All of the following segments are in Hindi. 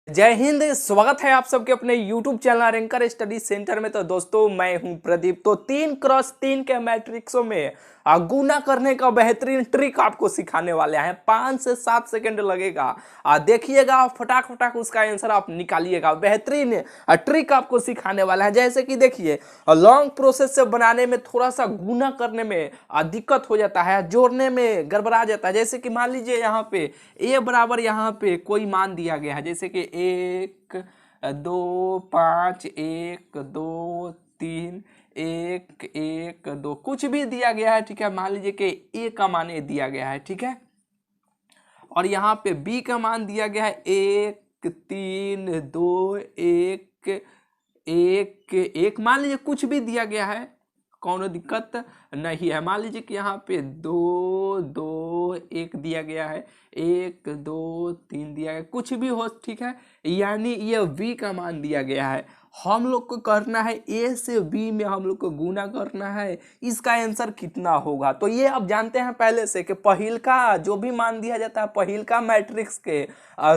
जय हिंद। स्वागत है आप सबके अपने YouTube channel ranker study centre में। तो दोस्तों मैं हूं प्रदीप। तो 3x3 के मैट्रिक्सों में गुना करने का बेहतरीन ट्रिक आपको सिखाने वाले हैं। 5 से 7 सेकंड लगेगा। देखिएगा फटाक फटाक उसका आंसर आप निकालिएगा। बेहतरीन ट्रिक आपको सिखाने वाला है। जैसे कि देखिए लॉन्ग प्रोसेस से बनाने में थोड़ा सा गुना करने में दिक्कत हो जाता है, जोड़ने में गड़बड़ा जाता है। जैसे कि मान लीजिए यहाँ पे ए बराबर यहाँ पे कोई मान दिया गया है, जैसे कि 1 2 5 1 2 3 1 1 2 कुछ भी दिया गया है, ठीक है। मान लीजिए कि ए का मान ए दिया गया है, ठीक है। और यहाँ पे बी का मान दिया गया है 1 3 2 1 1 1। मान लीजिए कुछ भी दिया गया है, कौनो दिक्कत नहीं है। मान लीजिए कि यहाँ पे 2 2 1 दिया गया है, 1 2 3 दिया गया, कुछ भी हो, ठीक है। यानी ये v का मान दिया गया है। हम लोग को करना है a से b में हम लोग को गुना करना है। इसका आंसर कितना होगा तो ये आप जानते हैं पहले से कि पहिल का जो भी मान दिया जाता है पहिल का मैट्रिक्स के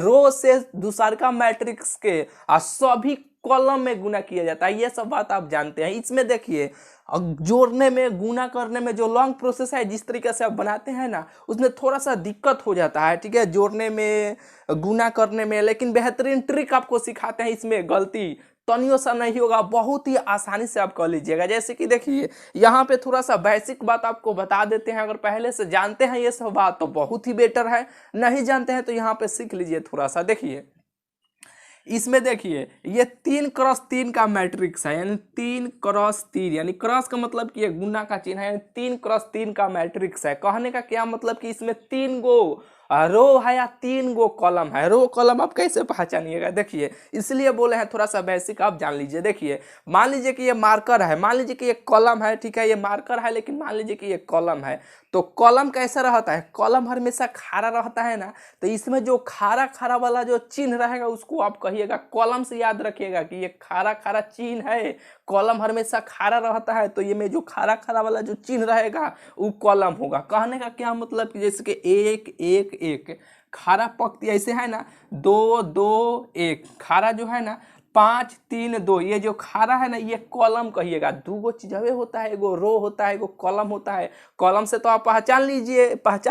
रो से दूसर का मैट्रिक्स के सभी कॉलम में गुना किया जाता है। ये सब बात आप जानते हैं। इसमें देखिए जोड़ने में गुना करने में जो लॉन्ग प्रोसेस है जिस तरीके से आप बनाते हैं ना, उसमें थोड़ा सा दिक्कत हो जाता है, ठीक है, जोड़ने में गुना करने में। लेकिन बेहतरीन ट्रिक आपको सिखाते हैं, इसमें गलती तनियों सा नहीं होगा, बहुत ही आसानी से आप कर लीजिएगा। जैसे कि देखिए यहाँ पे थोड़ा सा बेसिक बात आपको बता देते हैं। अगर पहले से जानते हैं ये सब बात तो बहुत ही बेटर है, नहीं जानते हैं तो यहाँ पे सीख लीजिए थोड़ा सा। देखिए इसमें देखिए ये 3x3 का मैट्रिक्स है, यानी 3x3, यानी क्रॉस का मतलब कि ये गुना का चिन्ह है, यानी 3x3 का मैट्रिक्स है। कहने का क्या मतलब कि इसमें 3 गो रो है या 3 गो कॉलम है। रो कॉलम आप कैसे पहचानिएगा, देखिए इसलिए बोले हैं थोड़ा सा बेसिक आप जान लीजिए। देखिए मान लीजिए कि ये मार्कर है, मान लीजिए कि ये कॉलम है, ठीक है, ये मार्कर है, लेकिन मान लीजिए कि ये कॉलम है। तो कॉलम कैसा रहता है, कॉलम हमेशा खारा रहता है ना। तो इसमें जो खारा खारा वाला जो चिन्ह रहेगा उसको आप कहिएगा कॉलम से। याद रखिएगा कि ये खारा खारा चिन्ह है, कॉलम हमेशा खारा रहता है, तो ये में जो खारा खारा वाला जो चिन्ह रहेगा वो कॉलम होगा। कहने का क्या मतलब कि जैसे कि 1 1 1 खारा पंक्ति ऐसे है ना, 2 2 1 खारा जो है ना, 5 3 2 ये जो खारा है ना ये कॉलम कहिएगा। दो गो चीजें होता है, एगो रो होता है, एगो कॉलम होता है। कॉलम से तो आप पहचान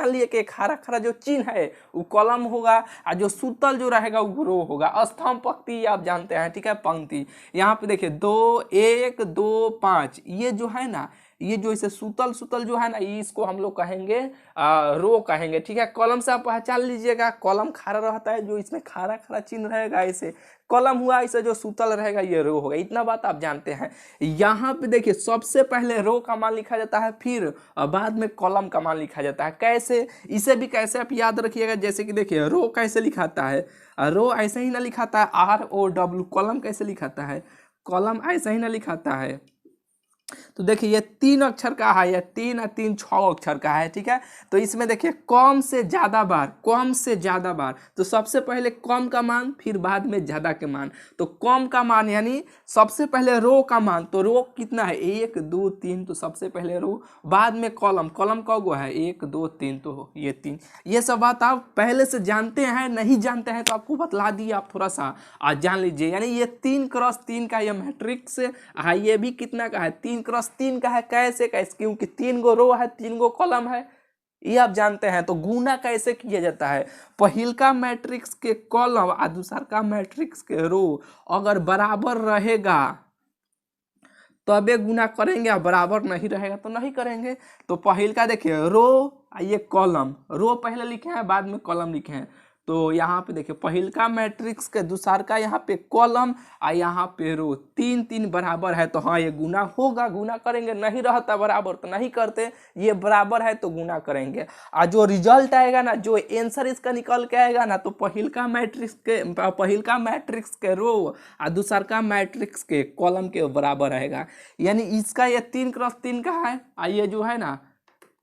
लिए कि खारा खारा जो चिन्ह है वो कॉलम होगा, और जो सूतल जो रहेगा वो रो होगा। स्तंभ पंक्ति आप जानते हैं, ठीक है, पंक्ति। यहाँ पे देखिए 2 1 2 5 ये जो है ना, ये जो इसे सूतल सूतल जो है ना, इसको हम लोग कहेंगे रो कहेंगे, ठीक है। कॉलम से आप पहचान लीजिएगा, कॉलम खारा रहता है, जो इसमें खारा खारा चिन्ह रहेगा इसे कॉलम हुआ, इसे जो सूतल रहेगा ये रो होगा। इतना बात आप जानते हैं। यहाँ पे देखिए सबसे पहले रो का मान लिखा जाता है, फिर बाद में कॉलम का मान लिखा जाता है। कैसे, इसे भी कैसे आप याद रखिएगा। जैसे कि देखिए रो कैसे लिखाता है, रो ऐसे ही ना लिखाता है ROW। कॉलम कैसे लिखाता है, कॉलम ऐसे ही ना लिखाता है। तो देखिए ये 3 अक्षर का है, या 3 और 3 6 अक्षर का है, ठीक है। तो इसमें देखिए कम से ज्यादा बार, कम से ज्यादा बार, तो सबसे पहले कम का मान फिर बाद में ज्यादा के मान। तो कम का मान यानी सबसे पहले रो का मान, तो रो कितना है 1 2 3, तो सबसे पहले रो, बाद में कॉलम, कॉलम का गो है 1 2 3, तो ये 3। ये सब बात आप पहले से जानते हैं, नहीं जानते हैं तो आपको बतला दिए, आप थोड़ा सा आज जान लीजिए। यानी ये 3x3 का ये मैट्रिक्स है, ये भी कितना का है 3x3 का है। कैसे कैसे, क्योंकि 3 गो रो है 3 गो कॉलम है, ये आप जानते हैं। तो गुना कैसे किया जाता है, पहिल का मैट्रिक्स के कॉलम और दूसर का मैट्रिक्स के रो अगर बराबर रहेगा तबे गुना करेंगे, और बराबर नहीं रहेगा तो नहीं करेंगे। तो पहिल का देखिए रो, ये कॉलम, रो पहले लिखे हैं बाद में कॉलम लिखे हैं। तो यहाँ पे देखिए पहिल का मैट्रिक्स के दूसर का यहाँ पे कॉलम और यहाँ पे रो, 3 3 बराबर है तो हाँ ये गुना होगा, गुना करेंगे। नहीं रहता बराबर तो नहीं करते, ये बराबर है तो गुना करेंगे। और जो रिजल्ट आएगा ना, जो आंसर इसका निकल के आएगा ना, तो पहिल का मैट्रिक्स के रो और दूसर का मैट्रिक्स के कॉलम के बराबर रहेगा। यानी इसका ये 3x3 का है, और ये जो है ना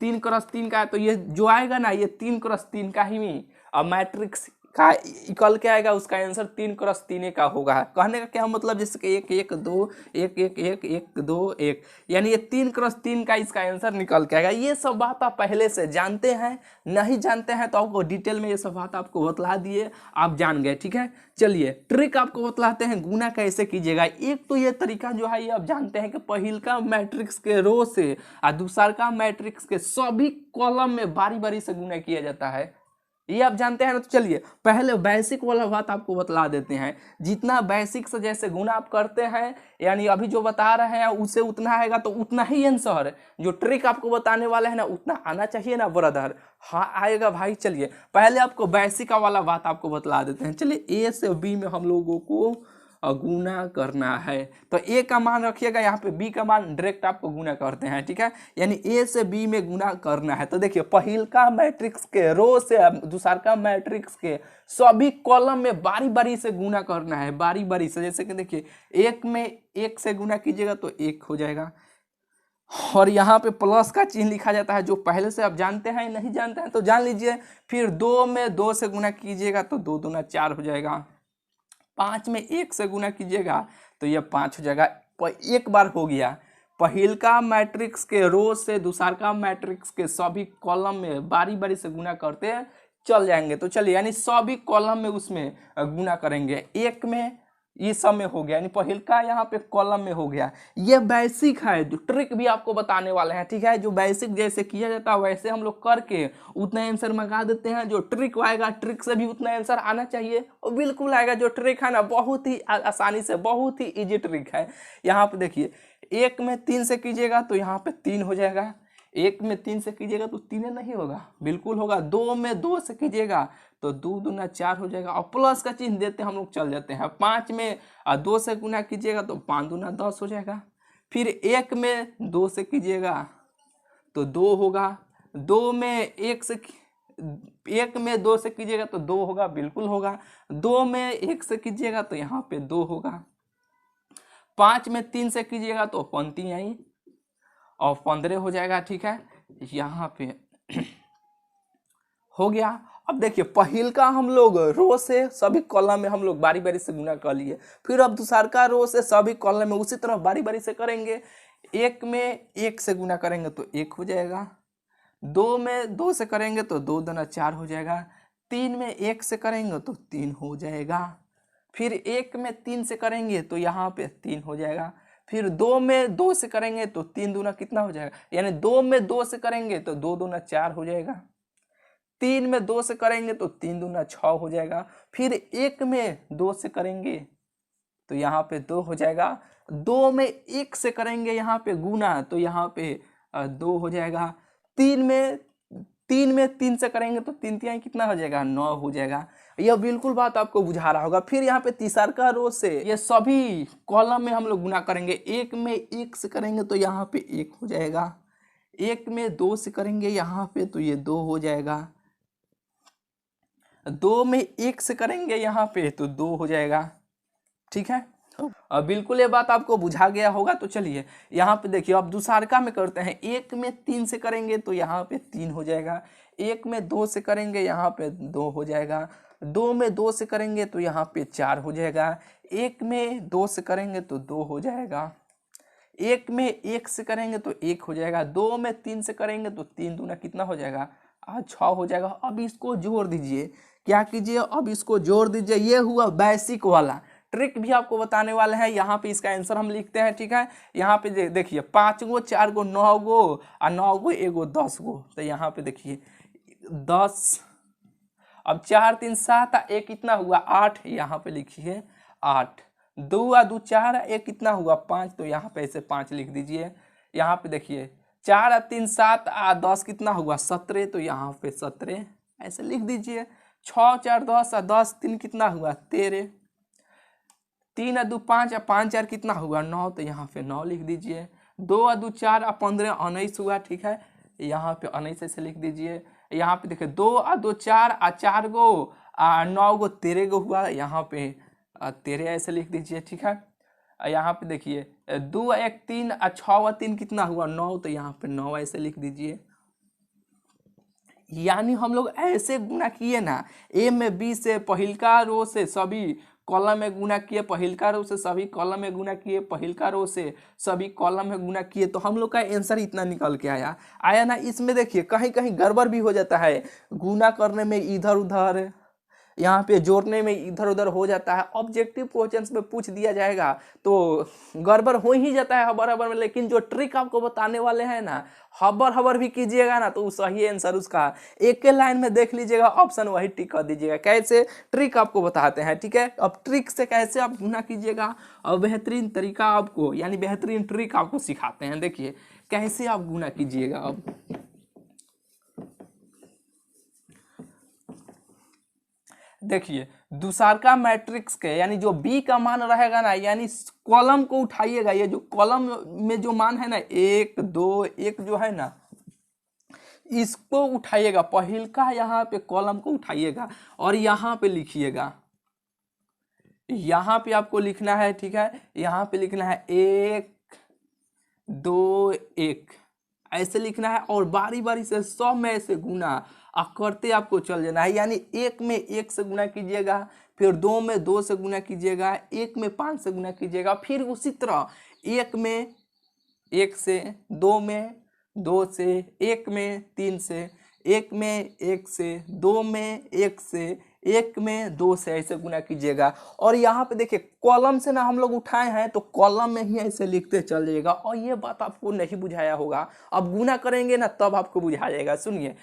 3x3 का है, तो ये जो आएगा ना ये 3x3 का ही मैट्रिक्स का कल क्या आएगा, उसका आंसर 3 × 3 का होगा। कहने का क्या मतलब, जैसे कि 1 1 2 1 1 1 1 2 1, यानी ये 3 × 3 का इसका आंसर निकल के आएगा। ये सब बात आप पहले से जानते हैं, नहीं जानते हैं तो आपको डिटेल में ये सब बात आपको बतला दिए, आप जान गए, ठीक है। चलिए ट्रिक आपको बतलाते हैं, गुना कैसे कीजिएगा। एक तो ये तरीका जो है ये आप जानते हैं कि पहिलका मैट्रिक्स के रो से और दूसरका मैट्रिक्स के सभी कॉलम में बारी बारी से गुना किया जाता है, ये आप जानते हैं ना। तो चलिए पहले बेसिक वाला बात आपको बतला देते हैं। जितना बेसिक से जैसे गुना आप करते हैं, यानी अभी जो बता रहे हैं उसे उतना आएगा तो उतना ही आंसर, जो ट्रिक आपको बताने वाले हैं ना उतना आना चाहिए ना ब्रदर। हाँ आएगा भाई। चलिए पहले आपको बेसिक वाला बात आपको बतला देते हैं। चलिए ए से बी में हम लोगों को गुना करना है, तो ए का मान रखिएगा, यहाँ पे बी का मान डायरेक्ट आपको गुना करते हैं, ठीक है। यानी ए से बी में गुना करना है, तो देखिए पहिलका मैट्रिक्स के रो से दूसरका मैट्रिक्स के सभी कॉलम में बारी बारी से गुना करना है, बारी बारी से। जैसे कि देखिए 1 में 1 से गुना कीजिएगा तो 1 हो जाएगा, और यहाँ पे प्लस का चिन्ह लिखा जाता है, जो पहले से आप जानते हैं, नहीं जानते हैं तो जान लीजिए। फिर 2 में 2 से गुना कीजिएगा तो 2 दूना 4 हो जाएगा। 5 में 1 से गुना कीजिएगा तो ये 5 हो जाएगा। एक बार हो गया, पहिलका मैट्रिक्स के रो से दूसरका मैट्रिक्स के सभी कॉलम में बारी बारी से गुना करते चल जाएंगे। तो चलिए यानी सभी कॉलम में उसमें गुना करेंगे। 1 में ये सब में हो गया, यानी पहिलका यहाँ पे कॉलम में हो गया। ये बेसिक है, जो ट्रिक भी आपको बताने वाले हैं, ठीक है। जो बेसिक जैसे किया जाता है वैसे हम लोग करके उतना आंसर मंगा देते हैं। जो ट्रिक आएगा ट्रिक से भी उतना आंसर आना चाहिए, और बिल्कुल आएगा। जो ट्रिक है ना बहुत ही आसानी से, बहुत ही इजी ट्रिक है। यहाँ पे देखिए 1 में 3 से कीजिएगा तो यहाँ पे 3 हो जाएगा। 1 में 3 से कीजिएगा तो 3 नहीं होगा, बिल्कुल होगा। 2 में 2 से कीजिएगा तो 2 दूना 4 हो जाएगा, और प्लस का चिन्ह देते हम लोग चल जाते हैं। 5 में 2 से गुना कीजिएगा तो 5 दूना 10 हो जाएगा। फिर 1 में 2 से कीजिएगा तो 2 होगा। 2 में 1 में 2 से कीजिएगा तो 2 होगा, बिल्कुल होगा। 2 में 1 से कीजिएगा तो यहाँ पे 2 होगा। 5 में 3 से कीजिएगा तो 15 आई और 15 हो जाएगा, ठीक है। यहाँ पे हो गया। अब देखिए पहिलका हम लोग रो से सभी कॉलम में हम लोग बारी बारी से गुना कर लिए, फिर अब दूसरका रो से सभी कॉलम में उसी तरह बारी बारी से करेंगे। 1 में 1 से गुना करेंगे तो 1 हो जाएगा। 2 में 2 से करेंगे तो 2 दूना 4 हो जाएगा। 3 में 1 से करेंगे तो 3 हो जाएगा। फिर 1 में 3 से करेंगे तो यहाँ पे 3 हो जाएगा। फिर 2 में 2 से करेंगे तो 3 दूना कितना हो जाएगा, यानी 2 में 2 से करेंगे तो 2 दूना 4 हो जाएगा। 3 में 2 से करेंगे तो 3 दूना 6 हो जाएगा। फिर 1 में 2 से करेंगे तो यहाँ पे 2 हो जाएगा। 2 में 1 से करेंगे यहाँ पे गुना तो यहाँ पे 2 हो जाएगा। 3 में 3 से करेंगे तो 3 तिहाई कितना हो जाएगा, 9 हो जाएगा। यह बिल्कुल बात आपको बुझा रहा होगा। फिर यहाँ पे तीसरका रो से ये सभी कॉलम में हम लोग गुना करेंगे। 1 में 1 से करेंगे तो यहाँ पे 1 हो जाएगा। 1 में 2 से करेंगे यहाँ पे तो ये 2 हो जाएगा। 2 में 1 से करेंगे यहाँ पे तो 2 हो जाएगा, ठीक है। अब बिल्कुल ये बात आपको बुझा गया होगा। तो चलिए यहाँ पे देखिए अब दूसरका में करते हैं। 1 में 3 से करेंगे तो यहाँ पे 3 हो जाएगा। 1 में 2 से करेंगे यहाँ पे 2 हो जाएगा। 2 में 2 से करेंगे तो यहाँ पे 4 हो जाएगा। 1 में 2 से करेंगे तो 2 हो जाएगा। 1 में 1 से करेंगे तो 1 हो जाएगा। 2 में 3 से करेंगे तो 3 दूना कितना हो जाएगा, 6 हो जाएगा। अब इसको जोड़ दीजिए, क्या कीजिए, अब इसको जोड़ दीजिए। ये हुआ बेसिक वाला। ट्रिक भी आपको बताने वाले हैं। यहाँ पे इसका आंसर हम लिखते हैं, ठीक है। यहाँ पे देखिए 5 गो 4 गो 9 गो और 9 गो 1 गो 10 गो। तो यहाँ पे देखिए 10, अब 4 3 7 1 कितना हुआ 8, यहाँ पे लिखिए 8। 2 और 2 4 1 कितना हुआ 5, तो यहाँ पे ऐसे 5 लिख दीजिए। यहाँ पे देखिए 4 और 3 7 और 10 कितना हुआ 17, तो यहाँ पे 17 ऐसे लिख दीजिए। 6 4 10 और 10 3 कितना हुआ 13। 3 और 2 5 और 5 4 कितना हुआ 9, तो यहाँ पे 9 लिख दीजिए। 2 और 2 4 और 15 19 हुआ, ठीक है। यहाँ पे 19 ऐसे लिख दीजिए। यहाँ पे देखिए 2 और 2 4 और 4 गो और 9 गो 13 गो हुआ, यहाँ पे 13 ऐसे लिख दीजिए, ठीक है। यहाँ पे देखिए 2 1 3 और 6 और 3 कितना हुआ 9, तो यहाँ पे 9 ऐसे लिख दीजिए। यानी हम लोग ऐसे गुना किए ना, ए में बी से पहिलका रो से सभी कॉलम में गुना किए, पहिलका रो से सभी कॉलम में गुना किए, पहिलका रो से सभी कॉलम में गुना किए, तो हम लोग का आंसर इतना निकल के आया आया ना। इसमें देखिए कहीं कहीं गड़बड़ भी हो जाता है, गुना करने में इधर उधर, यहाँ पे जोड़ने में इधर उधर हो जाता है। ऑब्जेक्टिव क्वेश्चंस में पूछ दिया जाएगा तो गड़बड़ हो ही जाता है हबर हबर में, लेकिन जो ट्रिक आपको बताने वाले हैं ना, हबर हबर भी कीजिएगा ना तो सही आंसर उसका एक के लाइन में देख लीजिएगा, ऑप्शन वही टिक कर दीजिएगा। कैसे ट्रिक आपको बताते हैं, ठीक है। अब ट्रिक से कैसे आप गुना कीजिएगा और बेहतरीन तरीका आपको, यानी बेहतरीन ट्रिक आपको सिखाते हैं। देखिए कैसे आप गुना कीजिएगा। अब देखिए दूसरका मैट्रिक्स के यानी जो बी का मान रहेगा ना, यानी कॉलम को उठाइएगा, ये जो कॉलम में जो मान है ना 1 2 1 जो है ना, इसको उठाइएगा, पहिलका यहाँ पे कॉलम को उठाइएगा और यहाँ पे लिखिएगा। यहाँ पे आपको लिखना है, ठीक है, यहाँ पे लिखना है 1 2 1 ऐसे लिखना है और बारी बारी से सब में ऐसे गुना करते आपको चल जाना है। यानी 1 में 1 से गुना कीजिएगा, फिर 2 में 2 से गुना कीजिएगा, 1 में 5 से गुना कीजिएगा, फिर उसी तरह 1 में 1 से, 2 में 2 से, 1 में 3 से, 1 में 1 से, 2 में 1 से, 1 में 2 से ऐसे गुना कीजिएगा। और यहाँ पे देखिए कॉलम से ना हम लोग उठाए हैं तो कॉलम में ही ऐसे लिखते चल जाइएगा। और ये बात आपको नहीं बुझाया होगा, अब गुना करेंगे ना तब आपको बुझा जाएगा। सुनिए,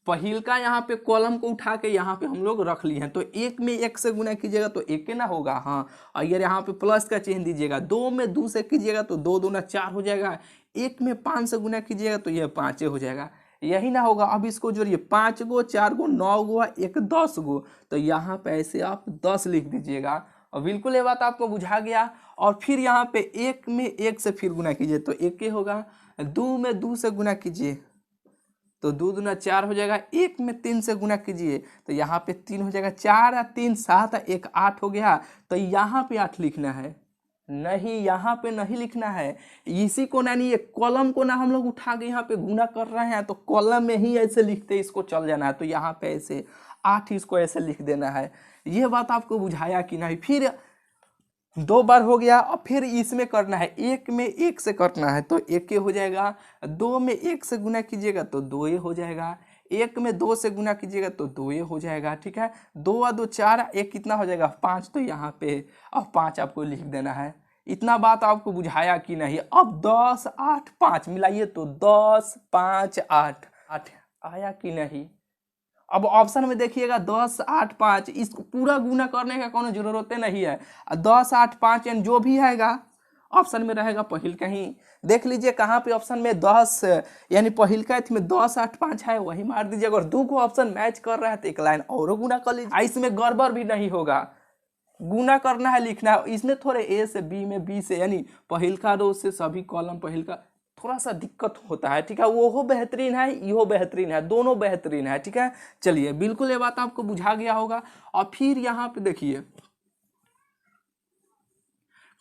पहिलका यहाँ पे कॉलम को उठा के यहाँ पे हम लोग रख लिए हैं, तो 1 में 1 से गुना कीजिएगा तो 1 ना होगा, हाँ। और ये यहाँ पे प्लस का चिन्ह दीजिएगा, 2 में 2 से कीजिएगा तो 2 दूना 4 हो जाएगा, 1 में 5 से गुना कीजिएगा तो ये 5 हो जाएगा, यही ना होगा। अब इसको जोड़िए, 5 गो 4 गो 9 गो 1 10 गो, तो यहाँ पे ऐसे आप 10 लिख दीजिएगा। और बिल्कुल ये बात आपको बुझा गया। और फिर यहाँ पे 1 में 1 से फिर गुना कीजिए तो 1 होगा, 2 में 2 से गुना कीजिए तो 2 दूना 4 हो जाएगा, 1 में 3 से गुना कीजिए तो यहाँ पे 3 हो जाएगा, 4 और 3 7 और 1 8 हो गया। तो यहाँ पे 8 लिखना है, नहीं यहाँ पे नहीं लिखना है, इसी को ना, नहीं ये कॉलम को ना हम लोग उठा के यहाँ पे गुना कर रहे हैं तो कॉलम में ही ऐसे लिखते इसको चल जाना है। तो यहाँ पे ऐसे 8 इसको ऐसे लिख देना है। ये बात आपको बुझाया कि नहीं। फिर 2 बार हो गया और फिर इसमें करना है, 1 में 1 से करना है तो 1 हो जाएगा, 2 में 1 से गुना कीजिएगा तो 2 हो जाएगा, 1 में 2 से गुना कीजिएगा तो 2 हो जाएगा, ठीक है। 2 और 2 4, 1 कितना हो जाएगा 5, तो यहाँ पे अब 5 आपको लिख देना है। इतना बात आपको बुझाया कि नहीं। अब 10 8 5 मिलाइए तो 10 5 8 8 आया कि नहीं। अब ऑप्शन में देखिएगा 10 8 5, इसको पूरा गुना करने का कोनो जरूरत नहीं है। 10 8 5 यानी जो भी आएगा ऑप्शन में रहेगा पहिल कहीं, देख लीजिए कहाँ पे ऑप्शन में 10 यानी पहिल का में 10 8 5 है वही मार दीजिए। अगर 2 को ऑप्शन मैच कर रहा है तो 1 लाइन और गुना कर लीजिए, इसमें गड़बड़ भी नहीं होगा। गुना करना है, लिखना है, इसमें थोड़े ए से बी में बी से यानी पहिलका रो से सभी कॉलम पहिलका थोड़ा सा दिक्कत होता है, ठीक है। वो बेहतरीन है, यो बेहतरीन है, दोनों बेहतरीन है, ठीक है। चलिए बिल्कुल ये बात आपको बुझा गया होगा। और फिर यहाँ पे देखिए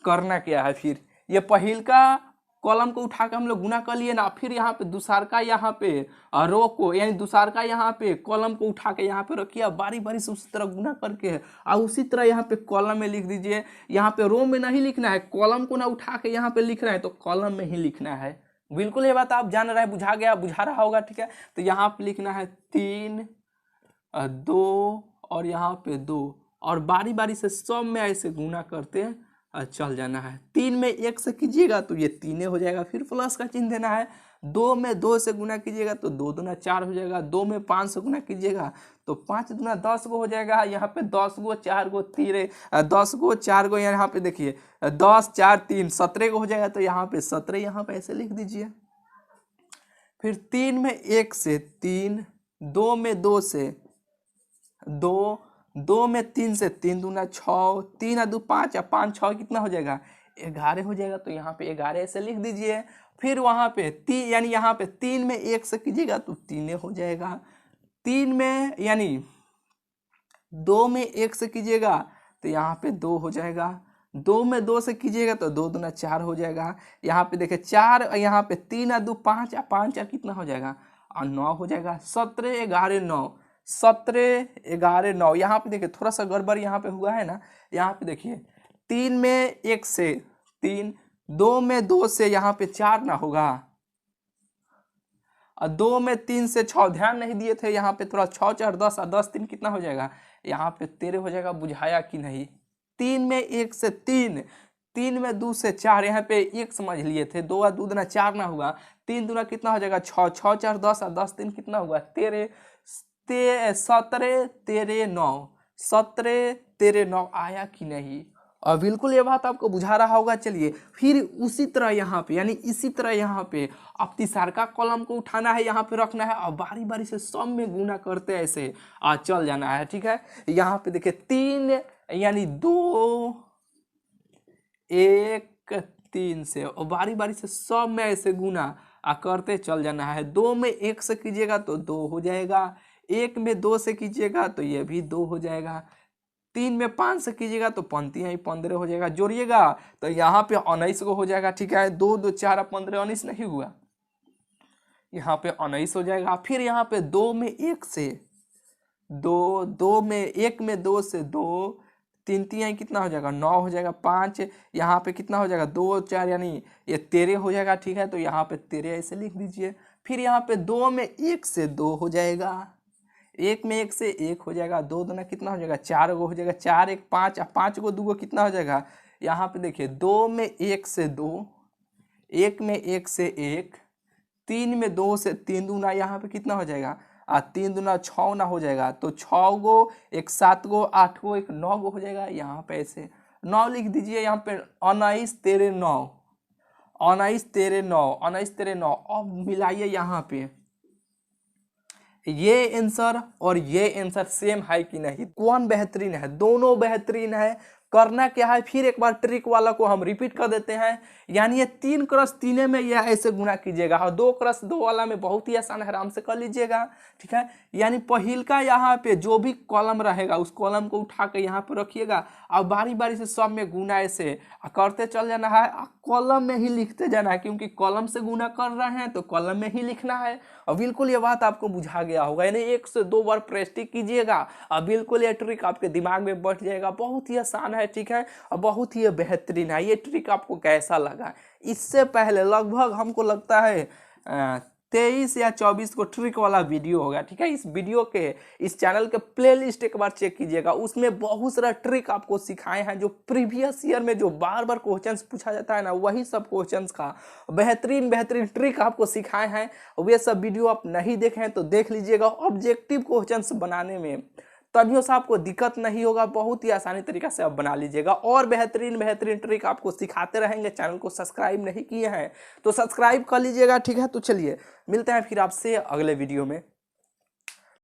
करना क्या है, फिर ये पहिलका कॉलम को उठा के हम लोग गुना कर लिए ना, फिर यहाँ पे दूसरका यहाँ पे रो को यानी दूसरका यहाँ पे कॉलम को उठा के यहाँ पे रखिए, बारी बारी से उसी तरह गुना करके और उसी तरह यहाँ पे कॉलम में लिख दीजिए। यहाँ पे रो में नहीं लिखना है, कॉलम को ना उठा के यहाँ पे लिख रहे हैं तो कॉलम में ही लिखना है। बिल्कुल ये बात आप जान रहे हैं, बुझा गया, बुझा रहा होगा, ठीक है। तो यहाँ पे लिखना है 3 2 और यहाँ पे 2 और बारी बारी से सब में ऐसे गुना करते चल जाना है। 3 में 1 से कीजिएगा तो ये 3 हो जाएगा, फिर प्लस का चिन्ह देना है। 2 में 2 से गुना कीजिएगा तो 2 दूना 4 हो जाएगा, 2 में 5 से गुना कीजिएगा तो 5 दूना 10 गो हो जाएगा। यहाँ पे 10 गो 4 गो 10 गो 4 गो, यहाँ पे देखिए 10 4 3 17 गो हो जाएगा, तो यहाँ पे 17 यहाँ पे ऐसे लिख दीजिए। फिर 3 में 1 से 3, 2 में 2 से 2, 2 में 3 से 3 दूना 6, 3 और 2 5 और 5 6 कितना हो जाएगा 11 हो जाएगा, तो यहाँ पे 11 ऐसे लिख दीजिए। फिर वहाँ पे 3 यानी यहाँ पे 3 में 1 से कीजिएगा तो 3 हो जाएगा, 3 में यानी 2 में 1 से कीजिएगा तो यहाँ पे 2 हो जाएगा, 2 में 2 से कीजिएगा तो 2 दूना 4 हो जाएगा। यहाँ पे देखिए 4 यहाँ पे 3 और 2 5 और 5 और कितना हो जाएगा और 9 हो जाएगा। 17 11 9, 17 11 9। यहाँ पे देखिए थोड़ा सा गड़बड़ यहाँ पे हुआ है ना, यहाँ पे देखिए 3 में 1 से 3, 2 में 2 से यहाँ पे 4 ना होगा, और 2 में 3 से 6, ध्यान नहीं दिए थे यहाँ पे थोड़ा, 6 4 10 और 10 3 कितना हो जाएगा, यहाँ पे 13 हो जाएगा। बुझाया कि नहीं? 3 में 1 से 3, 3 में 2 से 4, यहाँ पे 1 समझ लिए थे, 2 और 2 दूना 4 ना होगा, 3 दूना कितना हो जाएगा 6, 6 4 10 और 10 3 कितना होगा 13, 17 13 9, 17 13 9 आया कि नहीं? और बिल्कुल ये बात आपको बुझा रहा होगा। चलिए फिर उसी तरह यहाँ पे, यानी इसी तरह यहाँ पे अब तीसरा कॉलम को उठाना है, यहाँ पे रखना है और बारी बारी से सब में गुना करते ऐसे चल जाना है, ठीक है। यहाँ पे देखिए 3 यानी 2 1 3 से, और बारी बारी से सब में ऐसे गुना करते चल जाना है। 2 में 1 से कीजिएगा तो 2 हो जाएगा, 1 में 2 से कीजिएगा तो ये भी 2 हो जाएगा, 3 में 5 से कीजिएगा तो पंक्तियाँ ही 15 हो जाएगा, जोड़िएगा तो यहाँ पे 19 को हो जाएगा, ठीक है। 2 2 4 15 19 नहीं हुआ, यहाँ पे 19 हो जाएगा। फिर यहाँ पे 2 में 1 से 2, 2 में 1 में 2 से 2, 3 3 कितना हो जाएगा 9 हो जाएगा, 5 यहाँ पे कितना हो जाएगा 2 4 यानी ये 13 हो जाएगा, ठीक है। तो यहाँ पे 13 ऐसे लिख दीजिए। फिर यहाँ पे 2 में 1 से 2 हो जाएगा, 1 में 1 से 1 हो जाएगा, 2 दूना कितना हो जाएगा 4 गो हो जाएगा, 4 1 5, 5 गो 2 गो कितना हो जाएगा, यहाँ पे देखिए 2 में 1 से 2, 1 में 1 से 1, 3 में 2 से 3 दूना यहाँ पे कितना हो जाएगा 3 दूना 6 ना हो जाएगा, तो 6 गो 1 7 गो 8 गो 1 9 गो हो जाएगा। यहाँ पे ऐसे 9 लिख दीजिए, यहाँ पे 19 13 9, 19 13 9, 19 13 9। अब मिलाइए यहाँ पे ये आंसर और ये आंसर सेम है कि नहीं, कौन बेहतरीन है? दोनों बेहतरीन है। करना क्या है, फिर एक बार ट्रिक वाला को हम रिपीट कर देते हैं। यानी ये 3 क्रॉस 3 में यह ऐसे गुना कीजिएगा, और 2 क्रॉस 2 वाला में बहुत ही आसान है, आराम से कर लीजिएगा, ठीक है। यानी पहिल का यहाँ पे जो भी कॉलम रहेगा उस कॉलम को उठा के यहाँ पे रखिएगा, और बारी बारी से सब में गुना ऐसे करते चल जाना है, कॉलम में ही लिखते जाना है, क्योंकि कॉलम से गुना कर रहे हैं तो कॉलम में ही लिखना है। और बिल्कुल ये बात आपको बुझा गया होगा, यानी 1 से 2 बार प्रैक्टिस कीजिएगा और बिल्कुल ये ट्रिक आपके दिमाग में बैठ जाएगा। बहुत ही आसान है, ठीक है, और बहुत ही बेहतरीन है। ये ट्रिक आपको कैसा लगा? इससे पहले लगभग हमको लगता है 23 या 24 को ट्रिक वाला वीडियो होगा, ठीक है। इस वीडियो के इस चैनल के प्लेलिस्ट एक बार चेक कीजिएगा, उसमें बहुत सारा ट्रिक आपको सिखाए हैं जो प्रीवियस ईयर में जो बार बार क्वेश्चंस पूछा जाता है ना, वही सब क्वेश्चंस का बेहतरीन बेहतरीन ट्रिक आपको सिखाए हैं। वे सब वीडियो आप नहीं देखे हैं तो देख लीजिएगा। ऑब्जेक्टिव क्वेश्चंस बनाने में तभी से आपको दिक्कत नहीं होगा, बहुत ही आसानी तरीका से आप बना लीजिएगा। और बेहतरीन बेहतरीन ट्रिक आपको सिखाते रहेंगे। चैनल को सब्सक्राइब नहीं किए हैं तो सब्सक्राइब कर लीजिएगा, ठीक है। तो चलिए मिलते हैं फिर आपसे अगले वीडियो में।